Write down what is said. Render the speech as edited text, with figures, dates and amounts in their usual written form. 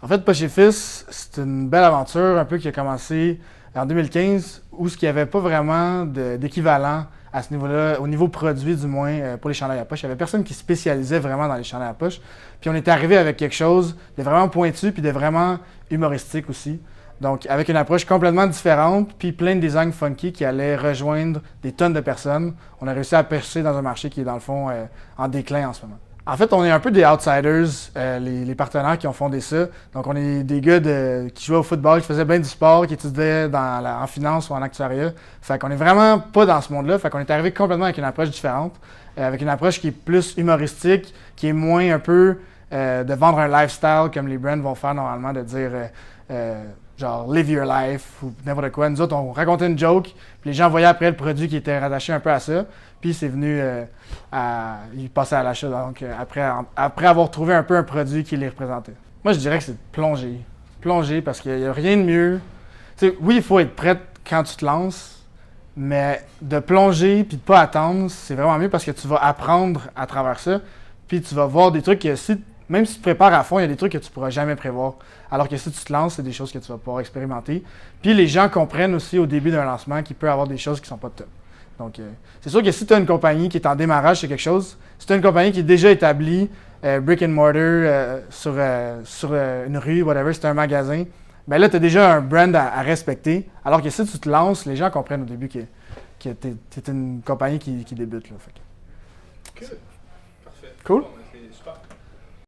En fait, Poche et Fils, c'est une belle aventure un peu qui a commencé en 2015 où il n'y avait pas vraiment d'équivalent à ce niveau-là, au niveau produit du moins, pour les chandails à poche. Il n'y avait personne qui spécialisait vraiment dans les chandails à poche. Puis on est arrivé avec quelque chose de vraiment pointu puis de vraiment humoristique aussi. Donc avec une approche complètement différente puis plein de designs funky qui allaient rejoindre des tonnes de personnes. On a réussi à percer dans un marché qui est dans le fond en déclin en ce moment. En fait, on est un peu des outsiders, les partenaires qui ont fondé ça. Donc, on est des gars qui jouaient au football, qui faisaient bien du sport, qui étudiaient en finance ou en actuariat. Fait qu'on est vraiment pas dans ce monde-là. Fait qu'on est arrivé complètement avec une approche différente, avec une approche qui est plus humoristique, qui est moins un peu de vendre un lifestyle comme les brands vont faire normalement, de dire genre live your life ou n'importe quoi. Nous autres, on racontait une joke, puis les gens voyaient après le produit qui était rattaché un peu à ça. Puis c'est venu ils passaient à l'achat donc après avoir trouvé un peu un produit qui les représentait. Moi je dirais que c'est de plonger. Plonger parce qu'il n'y a rien de mieux. Tu sais, oui, il faut être prêt quand tu te lances, mais de plonger puis de pas attendre, c'est vraiment mieux parce que tu vas apprendre à travers ça. Puis tu vas voir des trucs que même si tu te prépares à fond, il y a des trucs que tu pourras jamais prévoir. Alors que si tu te lances, c'est des choses que tu vas pouvoir expérimenter. Puis les gens comprennent aussi au début d'un lancement qu'il peut y avoir des choses qui sont pas top. Donc, c'est sûr que si tu as une compagnie qui est en démarrage sur quelque chose, si tu as une compagnie qui est déjà établie, brick and mortar, sur une rue, whatever, c'est un magasin, ben là, tu as déjà un brand à respecter. Alors que si tu te lances, les gens comprennent au début que tu es une compagnie qui débute. Là, Cool. Parfait. Cool. Bon,